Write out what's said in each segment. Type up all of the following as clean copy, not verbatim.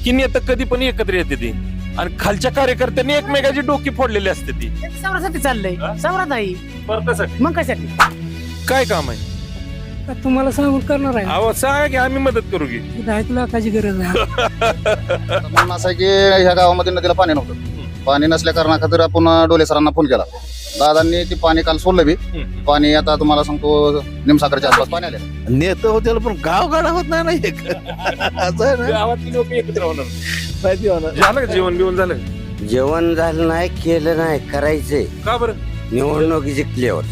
की नेतं कधी पण एकत्र येते ती आणि खालच्या कार्यकर्त्यांनी एकमेकाची डोकी फोडलेली असते ती. सवरासाठी चाललंय सवरात आहे परतासाठी मग कशासाठी काय काम आहे? तुम्हाला सांगून करणार आहे अहो सांगा की आम्ही मदत करू की. 10 लाखाची गरज आहे म्हणणं असं आहे की ह्या गावामध्ये नदीला पाणी नव्हतं. पाणी नसल्या कारणाखातर आपण डोले सरांना फोन केला. दादांनी ती पाणी काल सोडलं बी. पाणी आता तुम्हाला सांगतो निमसागरच्या आसपास पाणी आले. नेतं होते पण गाव गाडा होत नाही ना एक असं आहे ना. गावातली लोक एकत्र होणार माहिती होणार. झालं का जेवण बिवण झालं? जेवण झालं नाही केलं नाही करायचंय का बरं? निवडणूक जिंकल्यावर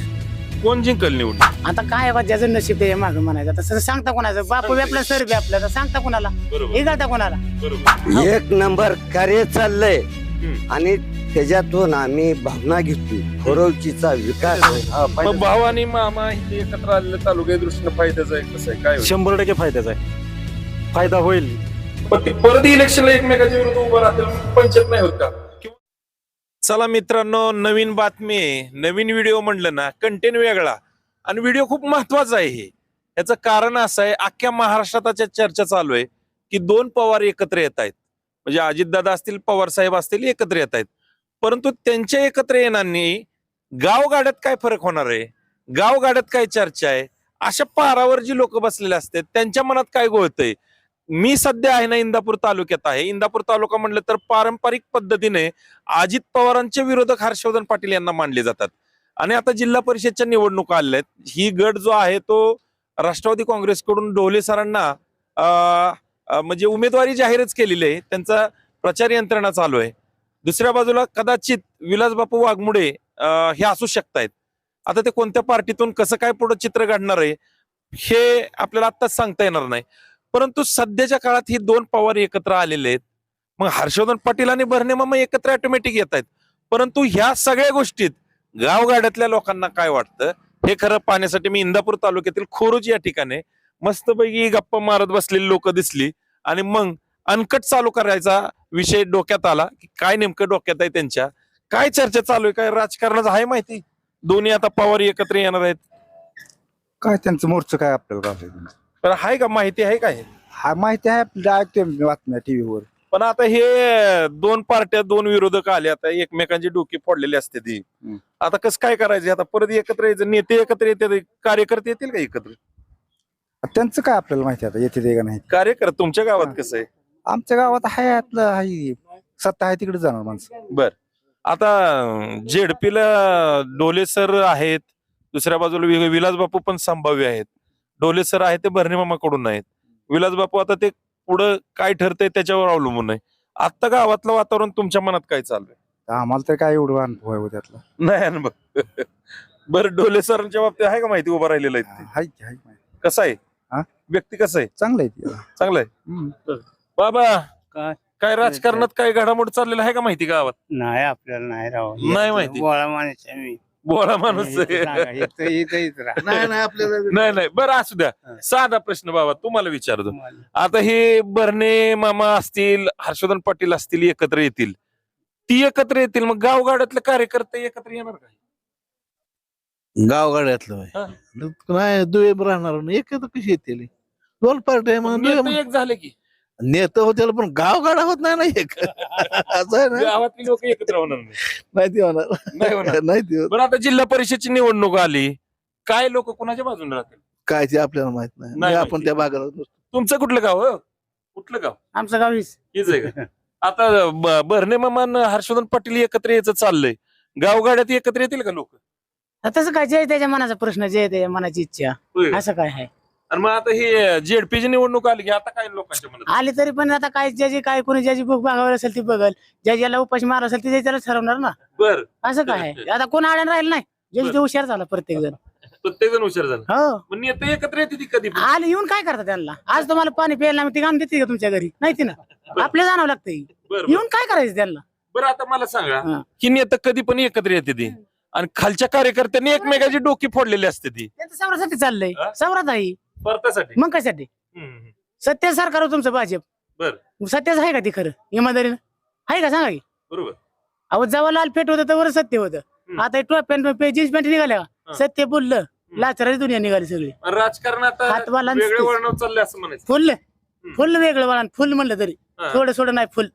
कोण जिंकल निवडून? आता काय बा ज्याचं नशीब त्याच्या मागं म्हणायचं आता तसं सांगता कोणाचं बापू व्यापला सर व्यापला तर सांगता कोणाला हे घालता कोणाला बरोबर. एक नंबर कार्य चाललंय आणि त्याच्यातून आम्ही भावना घेतली खोरवचीचा विकास हा मग फायदा- भाऊ आणि मामा इथे एकत्र आलेलं तालुक्या दृष्टीनं फायद्याचं आहे कसं आहे काय होईल? 100% फायद्याचा आहे. फायदा होईल. पण ते परत इलेक्शनला एकमेकाच्या विरुद्ध उभं राहतील पंचायत नाही होत का? चला मित्रांनो, नवीन बातमी आहे, नवीन व्हिडिओ म्हणलं ना, कंटेंट वेगळा आणि व्हिडिओ खूप महत्वाचा आहे. हे याचं कारण असं आहे, अख्ख्या महाराष्ट्रात आता चर्चा चालू आहे की 2 पवार एकत्र येत आहेत. म्हणजे अजितदादा असतील, पवार साहेब असतील, एकत्र येत आहेत. परंतु त्यांच्या एकत्र येण्याने गावगाड्यात काय फरक होणार आहे, गावगाड्यात काय चर्चा आहे, अशा पारावर जी लोक बसलेले असतात त्यांच्या मनात काय घोळतंय. मी सध्या आहे ना इंदापूर तालुक्यात आहे. इंदापूर तालुका म्हणलं तर पारंपरिक पद्धतीने अजित पवारांचे विरोधक हर्षवर्धन पाटील यांना मानले जातात. आणि आता जिल्हा परिषदच्या निवडणुका आलेल्या आहेत. ही गट जो आहे तो राष्ट्रवादी काँग्रेसकडून ढोले सरांना म्हणजे उमेदवारी जाहीरच केलेली आहे. त्यांचा प्रचार यंत्रणा चालू आहे. दुसऱ्या बाजूला कदाचित विलासबापू वाघमुडे हे असू शकतायत. आता ते कोणत्या पार्टीतून कसं काय पुढे चित्र काढणार आहे हे आपल्याला आत्ताच सांगता येणार नाही. परंतु सध्याच्या काळात ही 2 पवार एकत्र आलेले आहेत. मग हर्षवर्धन पाटील आणि बर्णे मामा एकत्र ऑटोमॅटिक येत आहेत. परंतु ह्या सगळ्या गोष्टीत गावगाड्यातल्या लोकांना काय वाटतं हे खरं पाहण्यासाठी मी इंदापूर तालुक्यातील खोरोज या ठिकाणी मस्तपैकी गप्पा मारत बसलेली लोक दिसली आणि मग अनकट चालू करायचा विषय डोक्यात आला की काय नेमकं डोक्यात आहे त्यांच्या, काय चर्चा चालू आहे, काय राजकारणाचं आहे माहिती. दोन्ही आता पवार एकत्र येणार आहेत. काय त्यांचं मोर्चा काय आपल्याला काय तर आहे का माहिती आहे काय? हा माहिती आहे आपल्याला ऐकतोय मी बातम्या टीव्हीवर. पण आता हे 2 पार्ट्या 2 विरोधक आले, आता एकमेकांची डोकी फोडलेली असते ती. आता कसं काय करायचं? आता परत एकत्र यायचं, नेते एकत्र येते, कार्यकर्ते येतील का एकत्र? त्यांचं काय आपल्याला माहिती आता येते ते का नाही. कार्यकर्ते तुमच्या गावात कसं आहे? आमच्या गावात आहे आपलं आहे सत्ता आहे तिकडे जाणार माणसं. बर, आता जेडपीला डोले सर आहेत, दुसऱ्या बाजूला विलास बापू पण संभाव्य आहेत. डोले सर आहे ते भरणे मामाकडून आहेत. विलास बापू आता ते पुढं काय ठरतंय त्याच्यावर अवलंबून आहे. आता गावातलं वातावरण तुमच्या मनात काय चालू आहे? आम्हाला तर काय एवढं अनुभव आहे त्यातला नाही अनुभव. बरं, डोले सरांच्या बाबतीत आहे का माहिती उभं राहिलेलं आहे ते? हाय कसं आहे हा? व्यक्ती कसं आहे? चांगलं आहे ते. चांगलं आहे. बाबा काय राजकारणात काय घडामोड चाललेलं आहे का माहिती गावात? नाही आपल्याला नाही राव नाही माहिती. बोळा माणूस आहे मी. बोळा माणूस आहे. नाही नाही आपल्याला नाही बरं असू द्या. साधा प्रश्न बाबा तुम्हाला विचारतो. आता हे बर्णे मामा असतील, हर्षवर्धन पाटील असतील, एकत्र येतील, ती एकत्र येतील, मग गावगाड्यातले कार्यकर्ते एकत्र येणार का? गाव गाड्यातलं हा. नाही दुवे राहणार नाही. एकत्र कशी येतील 2 पार्ट्या म्हणून नेते एक झाले की नेतं होते पण गाव गाडा होत नाही ना एक असं आहे ना. गावातली लोक एकत्र होणार नाही. माहिती होणार नाही होणार. नाही ते बरं, आता जिल्हा परिषदची निवडणूक आली, काय लोक कुणाच्या बाजूने राहतील? काय ते आपल्याला माहित नाही. नाही आपण माहिती. त्या भागाला नसतो. तुमचं कुठलं गाव? कुठलं गाव? आमचं गावीच हेच आहे का? आता बर्णे मामान हर्षवर्धन पाटील एकत्र यायचं चाललंय, गावगाड्यात एकत्र येतील का लोक? तसं काय जे त्याच्या मनाचा प्रश्न जे त्याच्या मनाची इच्छा असं काय आहे. आणि मग आता ही जेडपीची निवडणूक आली की आता काय लोकांच्या मनात? आली तरी पण आता काय ज्याची काय कोणी ज्याची बुक बघावर असेल ती बघल, ज्याला उपाशी मार असेल ती त्याला ठरवणार ना. बर, असं काय आहे. आता कोण आड्यानं राहील नाही ज्याची ते हुशार झाला प्रत्येक जण. प्रत्येक जण हुशार झाला. हो मग नेते एकत्र येते ती कधी पण? आली येऊन काय करता त्यांना? आज तुम्हाला पाणी प्यायला ती काम देते का तुमच्या घरी? नाही ती ना, आपल्या जाणवं लागतं. बरं येऊन काय करायचं त्यांना? बरं, आता मला सांगा हा. की नेतं कधी पण एकत्र येते ती आणि खालच्या कार्यकर्त्यांनी एकमेकाची डोकी फोडलेली असते ती. त्यांचं सवरासाठी चाललंय सवरात आहे परतासाठी. मग कशासाठी? सत्य सरकार तुमचं भाजप. बर, सत्यच आहे का ती खरं इमानदारीनं? आहे का सांगा की? बरोबर. अहो जेव्हा लाल पेट होतं तेव्हा सत्य होतं. आता जीन्स पॅन्ट निघाल्या का? सत्य बोललं लाचराची दुनिया निघाली सगळी. राजकारण आता हातवालांचं वेगळ्या तेच. वळणावर चाललंय असं म्हणायचं. फुल वेगळं वळण फुल म्हणलं तरी हा. थोडं नाही फुल.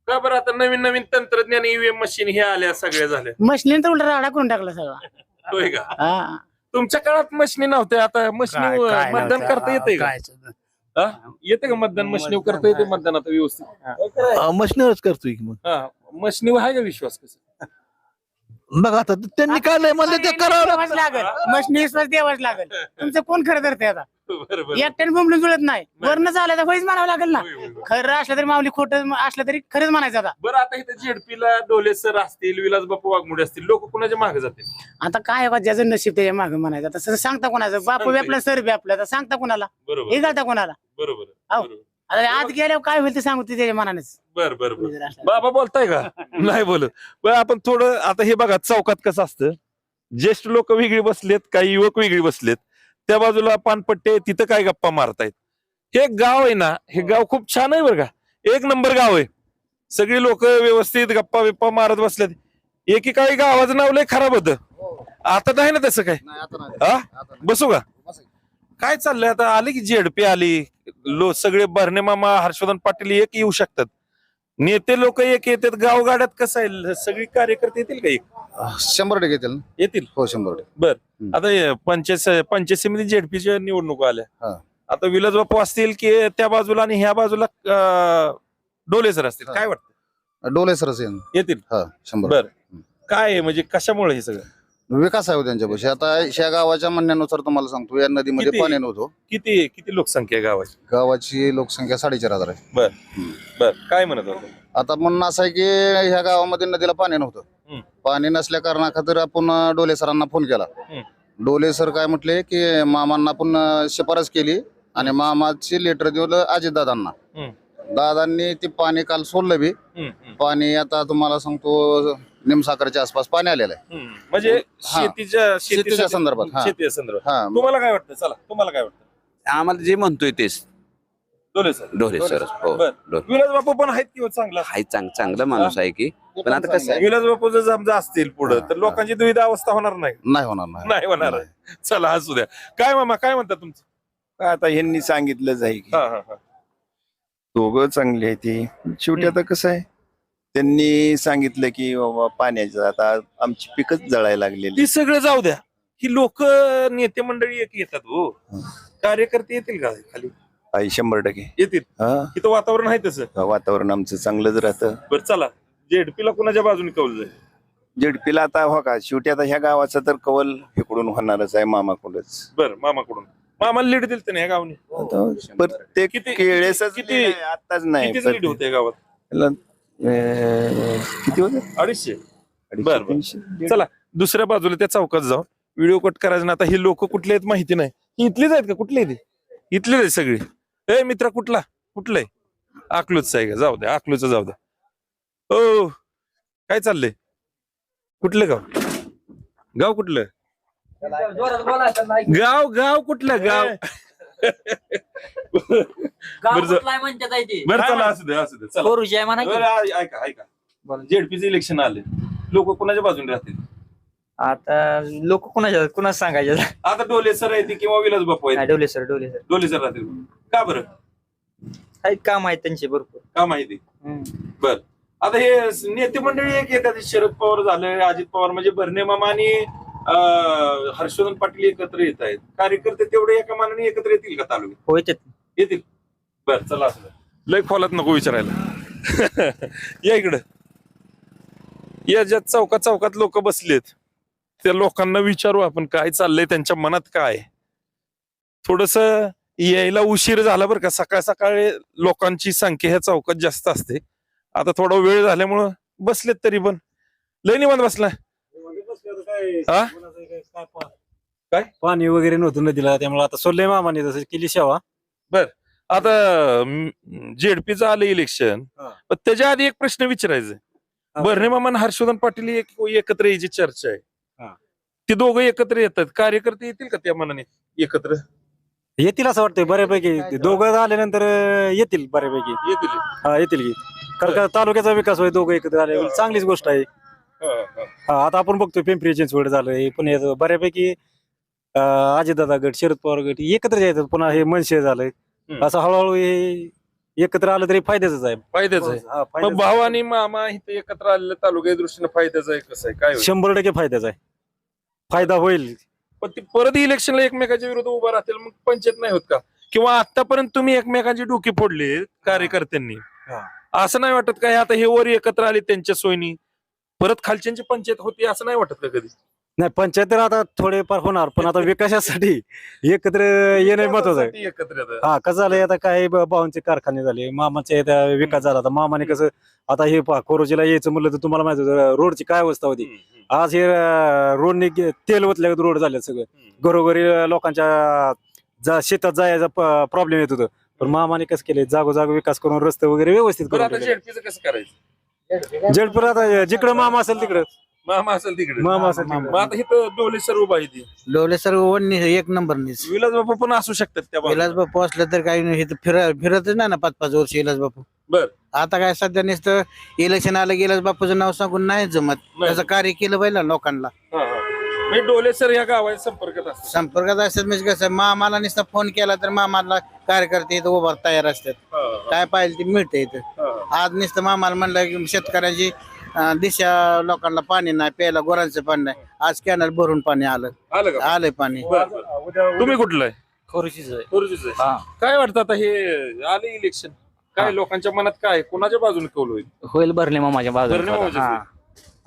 का बरं आता नवीन नवीन तंत्रज्ञान ईव्हीएम मशीन हे आल्या सगळ्या झाल्या मशनीने तर उलटा राडा करून टाकला सगळा. होय का? हा. तुमच्या काळात मशिनी नव्हत्या आता मशिनी मतदान करता येते का? येते का मतदान मशिनी करता येते मतदान आता व्यवस्थित? मशनीवरच करतोय की मग. हा मशिनीवर आहे का विश्वास कसा? बघ आता त्यांनी काय नाही म्हणलं ते करावं द्यावाच लागल. मशनी विश्वास द्यावाच लागल. तुमचं कोण खरं धरते आता? बरोबर एकट्याने बोंबलून जुळत नाही. वरनं झालं तर होईच म्हणावं लागेल ना. खरं असलं तरी माऊली, खोटं असलं तरी खरंच म्हणायचं आता. बरं आता इथे जेडपीला डोले सर असतील, विलास बापू वाघमोडे असतील, लोक कुणाच्या मागे जातील? आता काय बा, ज्याचं नशीब त्याच्या मागे म्हणायचं. आता सांगता कोणाचं? बापू बी आपला, सर बी आपला. आता सांगता कोणाला? हे बरोबर घालता कोणाला? बरोबर हो. बरोबर. आता आत गेल्यावर काय होईल ते सांगू ते त्याच्या मनानेच. बर बर बर. बाबा बोलताय का? नाही बोलत. बरं आपण थोडं आता हे बघा चौकात कसं असतं, ज्येष्ठ लोक वेगळी बसलेत, काही युवक वेगळी बसलेत, त्या बाजूला पानपट्टे, तिथं काय गप्पा मारतायत. हे गाव आहे ना, हे गाव खूप छान आहे बरं का, एक नंबर गाव आहे. सगळी लोक व्यवस्थित गप्पा बिप्पा मारत बसलेत. एकेकाळी गावाचं नाव लय खराब होतं, आता नाही ना तसं काय? हा बसू का? काय चाललंय आता? आले की जेडपी आली, सगळे भरणे मामा, हर्षवर्धन पाटील एक येऊ शकतात, नेते लोक एक येतात. गावगाड्यात कसं आहे, सगळी कार्यकर्ते येतील का? एक 100% येतील ना? येतील. हो 100%. बर. आता हे पंचायत समिती जेडपीच्या निवडणुका आल्या, हा. आता विलास बापू असतील की त्या बाजूला आणि ह्या बाजूला डोले सर असतील, काय वाटतं? डोले सरच येईल. येतील. हा 100%. बर. काय आहे म्हणजे कशामुळे हे सगळं? विकास आहे हो त्यांच्यापाशी. आता ह्या गावाच्या म्हणण्यानुसार तुम्हाला सांगतो, या नदीमध्ये किती? पाणी नव्हतं. किती लोकसंख्या आहे गावाची? गावाची लोकसंख्या 4,500 आहे. बर बर. काय म्हणत होतं? आता म्हणणं असं आहे की ह्या गावामध्ये नदीला पाणी नव्हतं. हम्म. पाणी नसल्या कारणाखातर आपण डोले सरांना फोन केला. हम्म. डोले सर काय म्हटले की मामांना आपण शिफारस केली आणि मामाची लेटर दिलं अजितदादांना. दादांनी ते पाणी काल सोडलं बी. पाणी आता तुम्हाला सांगतो निमसागरच्या आसपास पाणी आलेलं आहे. म्हणजे हा. शेतीच्या संदर्भात. हा. शेतीच्या संदर्भात. हा. तुम्हाला काय वाटतं? चला तुम्हाला काय वाटतं? आम्हाला जे म्हणतोय तेच डोले सर. डोले सर. हो बर. डोले. विलास बापू पण आहेत किंवा चांगला? हाय चांगला माणूस आहे की, पण आता कसं आहे, विलास बापू जर समजा असतील पुढे तर लोकांची दुविधा अवस्था होणार नाही. नाही होणार नाही होणार. चला असू द्या. काय मामा काय म्हणतात तुमचं? आता ह्यांनी सांगितलंच आहे की हा हा हा. दोघं चांगले आहे ते. शेवटी आता कसं आहे, त्यांनी सांगितलं की बाबा पाण्याचं आता आमची पिकच जळायला लागलेली. ती सगळं जाऊ द्या, ही लोक नेते मंडळी एक येतात हो, कार्यकर्ते येतील का खाली? आहे 100%. येतील. हा, इथं वातावरण आहे तसं. वातावरण आमचं चांगलंच राहतं. बरं चला, जेडपीला कोणाच्या बाजूने कौल जाईल? जेडपीला आता हो का, शेवटी आता ह्या गावाचा तर कवल इकडून होणारच आहे, मामाकडूनच. बरं, मामाकडून. मामाला लीड दिल ह्या गावने. प्रत्येक किती- केळेसच किती- आताच नाही. किती लीड होते गावात? किती होते? 250. बरं, बरं. चला दुसऱ्या बाजूला त्या चौकात जाऊ, व्हिडिओ कट करायचा ना. आता ही लोक कुठले आहेत माहिती नाही. ही इथलीच आहेत का? कुठले आहेत? इथलेच आहेत सगळे. ए मित्रा, कुठलं आहे? अकलूच आहे का? जाऊ द्या, अकलूच जाऊ द्या. ओ काय चाललंय? कुठलं गाव कुठलं? गाव कुठलं गाव? बरं चला, असू द्या चला. बरं, ऐका जेडपीचं इलेक्शन आले, लोक कुणाच्या बाजूने राहतील? आता लोक कुणाला सांगायचे? आता डोले सर आहेत किंवा विलास बापू आहेत? डोले सर डोले सर राहतील. का बरं? काही काम आहेत त्यांचे भरपूर. का माहिती? बर. आता हे नेते मंडळी एक येतात, शरद पवार झालं, अजित पवार, म्हणजे भरणे मामा आणि हर्षवर्धन पाटील एकत्र येत आहेत. कार्यकर्ते तेवढे एका मानाने एकत्र येतील का तालुक्यात? होय येतील. बर चला, असं लय खोलात नको विचारायला. या इकडं, या ज्या चौकात लोक बसलेत त्या लोकांना विचारू आपण काय चाललंय, त्यांच्या मनात काय. थोडस यायला उशीर झाला बरं का, सकाळी लोकांची संख्या ह्या चौकात जास्त असते. आता थोडा वेळ झाल्यामुळं बसलेत, तरी पण लय निवांत बसलाय. काय पाणी वगैरे नव्हतं नदीला, त्यामुळे आता सोडलंय मामाने तसं केली सेवा. बर. आता जेडपीचं आलं इलेक्शन, पण त्याच्या आधी एक प्रश्न विचारायचा. भरणे मामा आणि हर्षवर्धन पाटील एकत्र यायची चर्चा आहे. ते दोघं एकत्र येतात, कार्यकर्ते येतील का त्या मनाने एकत्र? येतील असं वाटतंय बऱ्यापैकी. दोघं आल्यानंतर येतील बऱ्यापैकी. येतील. हा येतील की, कारण का तालुक्याचा विकास होईल दोघं एकत्र आले, चांगलीच गोष्ट आहे. हा, आता आपण बघतोय पिंपरी चिंचवड झालंय, पण बऱ्यापैकी अजितदादा गट, शरद पवार गट एकत्र यायचं. पुन्हा हे मनसे झालंय, असं हळूहळू हे एकत्र आलं तरी फायद्याच आहे. फायद्याचं आहे. हा, मग फायद्याचं भाऊ आणि मामा इथे एकत्र आलेलं तालुक्याच्या दृष्टीने फायद्याचं आहे कसं आहे काय आहे. होईल? 100% फायद्याचा आहे. फायदा होईल. पण ते परत इलेक्शनला एकमेकाच्या विरुद्ध उभा राहतील मग पंचायत नाही होत का? किंवा आतापर्यंत तुम्ही एकमेकांची डोकी फोडली कार्यकर्त्यांनी, हा. असं नाही वाटत का हे आता हे वर एकत्र आले त्यांच्या सोयीनी परत खालच्यांची पंचायत होती असं नाही वाटत का कधी? नाही, पंचायत तर आता थोडेफार होणार, पण आता विकासासाठी एकत्र येणे महत्वाचं आहे. एकत्र येतात. हा, कसं झालंय आता काही भावांचे कारखाने झाले, मामाचे इथं विकास झाला. आता मामाने कसं आता हे कोरोजीला यायचं म्हणलं तर तुम्हाला माहिती होतं रोडची काय अवस्था होती. आज हे रोडने तेल ओतल्या रोड झाले सगळं. घरोघरी लोकांच्या शेतात जायचा प्रॉब्लेम येत होतं. पण मामाने कसं केलंय जागोजाग विकास करून रस्ते वगैरे व्यवस्थित बरं करून आता झेडपीचं कसं करायचं? जलपूर आता जिकडं मामा असेल तिकडं मामा असेल तिकडे मामा असेल मग आता इथं डोले सर उभा आहे ती लोले सर्व वन्नी एक नंबरनीच. विलास बापू पण असू शकतात त्या बाजूला. विलास बापू असलं तर काही नाही, इथं फिरतच नाही ना 5-5 वर्ष विलास बापू. बर आता काय सध्या नुसतं इलेक्शन आलं विलास बापूचं नाव सांगून नाही जमत. नाही. त्याचं कार्य केलं पाहिजे लोकांना. हा, हा. म्हणजे डोले सर या गावाच्या संपर्कात असतात. संपर्कात असतात म्हणजे कसं मामाला नुसतं फोन केला तर मामाला कार्यकर्ते इथं उभा तयार असतात. हा, हा, काय पाहिजे ते मिळतं इथं. हा. आज नुसतं मामाला म्हणलं की शेतकऱ्याची दिशा लोकांना पाणी नाही प्यायला, गोरांचं पाणी नाही. आज कॅनल भरून पाणी आलं आलं का? आलंय पाणी. बरं, बरं. तुम्ही कुठलं आहे? खोरशीच आहे. खुर्चीचं आहे. काय वाटतं आता हे आले इलेक्शन काय लोकांच्या मनात काय कोणाच्या बाजूने कौल होईल? होईल भरणे मामाच्या भरणे मामाच्याच बाजूला. होईल.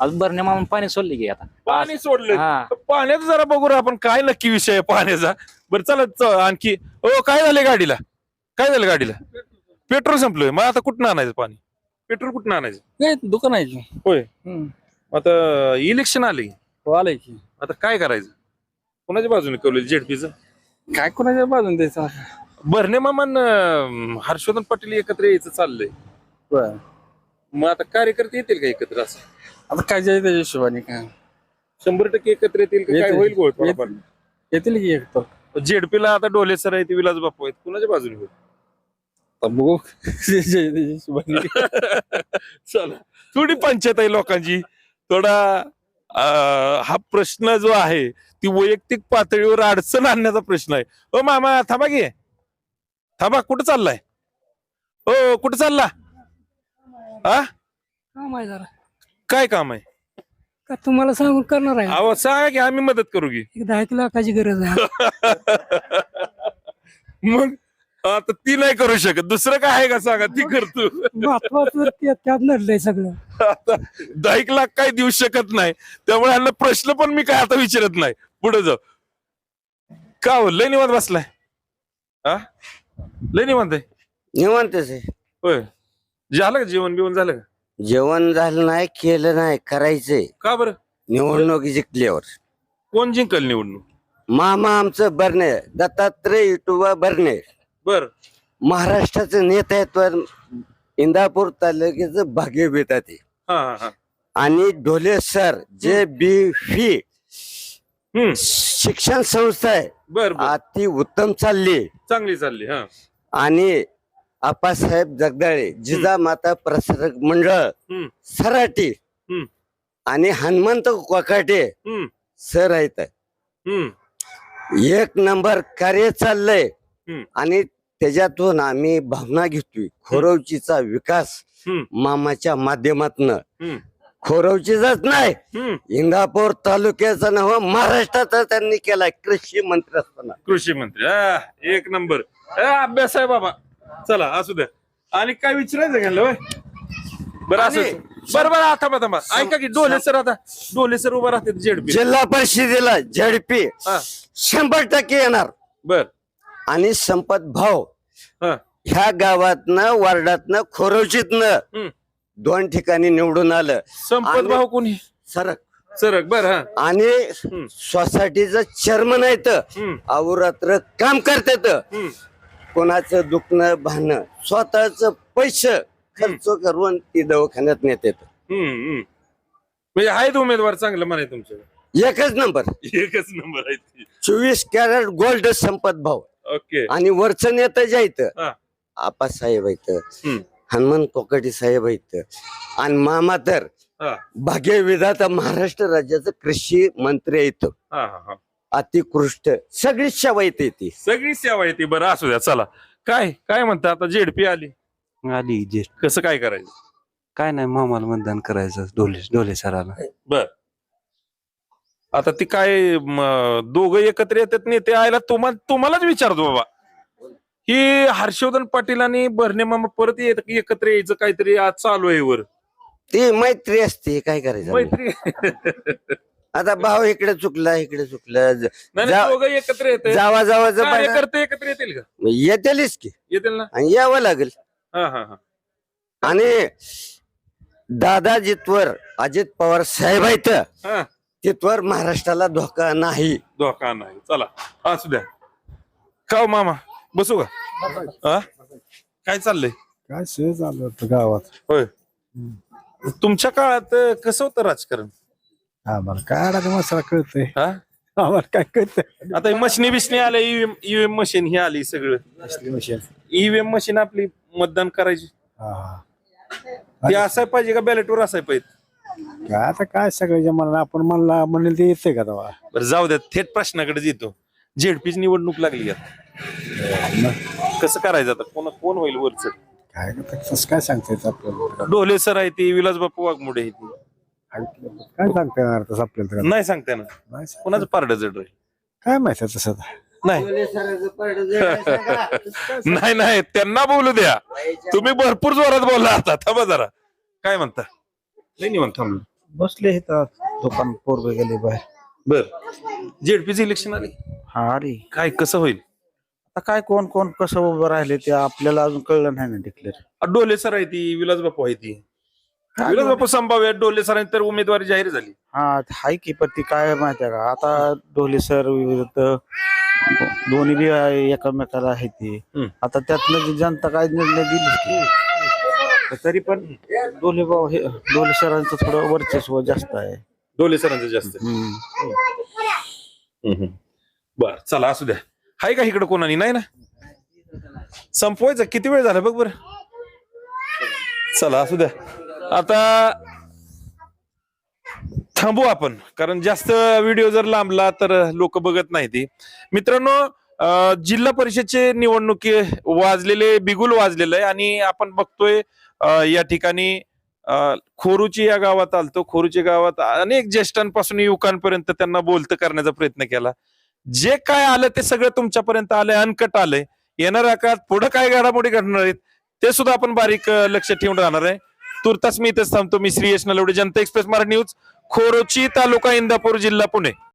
अजून भरणे मामा पाणी सोडले की आता पाणी सोडलं हा. तर पाण्याचं जरा बघू रे आपण काय नक्की विषय आहे पाण्याचा. बरं चला आणखी काय झालं गाडीला? काय झालं गाडीला? पेट्रोल संपलोय. मग आता कुठं आणायचं पाणी? पेट्रोल कुठं आणायचं? नाही, दुकान आहे की. होय. आता इलेक्शन आले आलंय की. आता काय करायचं? कोणाच्या बाजूने कौल जेडपीचं? काय कोणाच्या बाजून द्यायचं? भरणे मामान हर्षवर्धन पाटील एकत्र यायचं चाललंय. मग आता कार्यकर्ते येतील का एकत्र असं? आता काय जायचं त्याच्या हिशोबाने काय 100% एकत्र येतील का काय येतील. होईल गोळ थोडाफार? येतील की एक तर जेडपीला आता डोले सर आहेत विलास बापू आहेत कुणाच्या बाजूने होईल? बघू त्याच्या हिशोबाने. चला थोडी पंचायत आहे लोकांची. थोडा हा प्रश्न जो आहे ती वैयक्तिक पातळीवर अडचण आणण्याचा प्रश्न आहे. ओ मामा थांबा की थांबा. कुठं चाललाय? हो कुठं चालला? हा काम आहे जरा. काय काम आहे? का तुम्हाला सांगून करणार आहे? अहो सांगा की आम्ही मदत करू की. एक 10 लाखाची गरज आहे. मग आता ती नाही करू शकत दुसरं काय आहे का सांगा ती करतो. महत्वाचं त्यात नडलंय सगळं. आता 10 लाख काय देऊ शकत नाही त्यामुळे ह्यांना प्रश्न पण मी काय आता विचारत नाही. पुढे जाऊ. का हो लय निवांत बसलाय? हा लय निवांत आहे. निवांतच आहे. होय. झालं का जेवण बिवण झालं का? जेवण झालं नाही, केलं नाही, करायचंय. का बरं? निवडणूक जिंकल्यावर कोण जिंकल निवडणूक? मामा आमचं बरणे, दत्तात्रय विठोबा बरणे, बर महाराष्ट्राचं नेतृत्व इंदापूर तालुक्याचं भाग्य बेतात आहे. हा हा हा आणि ढोले सर जे बी फी हम्म. शिक्षण संस्था आहे बर बर अति उत्तम चालली. चांगली चालली. हा आणि आप्पासाहेब जगदाळे जिजामाता प्रसारक मंडळ हम्म. सराटी हम्म. आणि हनुमंत कोकाटे हम्म. सर आहेत. हम्म. एक नंबर कार्य चाललंय. हम्म. आणि त्याच्यातून आम्ही भावना घेतोय खोरवचीचा विकास हम्म. मामाच्या माध्यमातून. हम्म. खोरवचीचाच नाही, हम्म. इंदापूर तालुक्याचा नव महाराष्ट्राचा त्यांनी केलाय कृषी मंत्री असताना. कृषी मंत्री एक नंबर. अभ्यास आहे बाबा. चला असू द्या. आणि काय विचारायचं घ्यायला होय? बरं असं बरं बरं थांबा थांबा ऐका की डोले सर आता डोले सर उभा राहतात जेडपी जिल्हा परिषदेला झडपी 100% येणार. बर आणि संपत भाव हा. ह्या गावातनं वार्डातनं खोरवचीतनं 2 ठिकाणी निवडून आलं. संपत आणि- भाऊ कोणी? सरक सरक बर हा आणि सोसायटीचं चेअरमन आहेत. अहोरात्र काम करतात. कोणाचं दुखणं भाणं स्वतःच पैसे खर्च करून ती दवाखान्यात नेतात. म्हणजे आहेत उमेदवार चांगलं म्हणाय तुमच्या? एकच नंबर. एकच नंबर आहे ती. 24 कॅरेट गोल्ड संपत भाव. ओके. आणि वरचं नेतं जे आहेत हा. आप्पासाहेब आहेत, हनुमंत कोकाटे साहेब आहेत, आणि मामा तर हा. भाग्यविधाता महाराष्ट्र राज्याचं कृषी मंत्री आहेत. हा हा हा अतिकृष्ट सगळी सेवा येते ती. सगळी सेवा येते. बरं असू द्या. चला काय काय म्हणता आता जेडपी आली आली ज्येष्ठ कसं काय करायचं? काय नाही मामाला मतदान करायचं डोले सराला. बर, आता ती काय दोघं एकत्र येतात नेते आयला तुम्हालाच विचारतो बाबा, ही हर्षवर्धन पाटील आणि बर्ने मामा परत एकत्र यायचं काहीतरी आज चालू आहे वर ती मैत्री असते, काय करायचं मैत्री. आता भाऊ इकडे चुकला नाही, दोघं एकत्र येते, जावाचं कार्यकर्ते एकत्र येतील का? येतेलीच की येतील ना. आणि यावं लागेल. हा हा हा. आणि दादा जितवर अजित पवार साहेब आहेत हा, तिथवर महाराष्ट्राला धोका नाही. धोका नाही. चला असू द्या. का मामा बसू का? हा? काय चाललंय? काय सहज आलं होतं गावात. होय, तुमच्या काळात कसं होतं राजकारण? आम्हाला काय अडका मसाला कळतंय, हा, आम्हाला काय कळतंय. आता मशिनी बिशनी आल्या, ईव्हीएम मशीन ही आली सगळं. ईव्हीएम मशीन आपली मतदान करायची ते असाय पाहिजे का बॅलेटवर असाय पाहिजे? काय आता काय सगळ्याच्या मनाला आपण म्हणेल ते येते का तेव्हा. बरं जाऊ द्या, थेट प्रश्नाकडे येतो. झेडपीच निवडणूक लागली आता, कसं करायचं आता? कोण होईल वरच? काय तसं काय सांगता येत आपल्याला, ढोले सर आहे ती, विलास बापू वाघमोडे आहे ती, काय सांगता येणार तसं आपल्याला. नाही सांगता ना कोणाचं पारड जड राहील काय माहिती तसं. नाही नाही नाही, त्यांना बोलू द्या. तुम्ही भरपूर जोरात बोलला आता. थांबा जरा, काय म्हणता? नाही निवांत थांबलो. बसले दुकान पोरगे गेले बाहेर. बर, झेडपीचं इलेक्शन आली. हा अरे काय कसं होईल? आता काय कोण कोण कसं उभं राहिले ते आपल्याला अजून कळलं नाही ना डिक्लेअर. डोले सर आहे ती, विलास बापू आहे ती. विलास बापू संभाव्य, डोले सरांची तर उमेदवारी जाहीर झाली. हा हाय की, पण ती काय माहिती आहे का, आता ढोले सर विरुद्ध दोन्ही बी एकमेकाला आहे ती. आता त्यातनं जनता काय निर्णय दिली तरी पण ढोले सरांचं थोडं वर्चस्व जास्त आहे. डोले सरांचं जास्त. बर चला असू द्या. हाय का इकडे कोणानी? नाही ना, संपवायचं. किती वेळ झाला बघ बर. चला असू द्या, आता थांबू आपण, कारण जास्त व्हिडिओ जर लांबला तर लोक बघत नाही. ती मित्रांनो, जिल्हा परिषदचे निवडणुकी वाजलेले, बिगुल वाजलेलं आहे आणि आपण बघतोय या ठिकाणी खोरूची या गावात आलतो. खोरूच्या गावात अनेक ज्येष्ठांपासून युवकांपर्यंत त्यांना बोलतं करण्याचा प्रयत्न केला. जे काय आलं ते सगळं तुमच्यापर्यंत आलंय, अनकट आलंय. येणाऱ्या काळात पुढे काय घडामोडी घडणार आहेत ते सुद्धा आपण बारीक लक्ष ठेवून राहणार आहे. तुर्तास मी इथेच थांबतो. मी श्री यश नलवडे, जनता एक्सप्रेस मराठी न्यूज, खोरोची, तालुका इंदापूर, जिल्हा पुणे.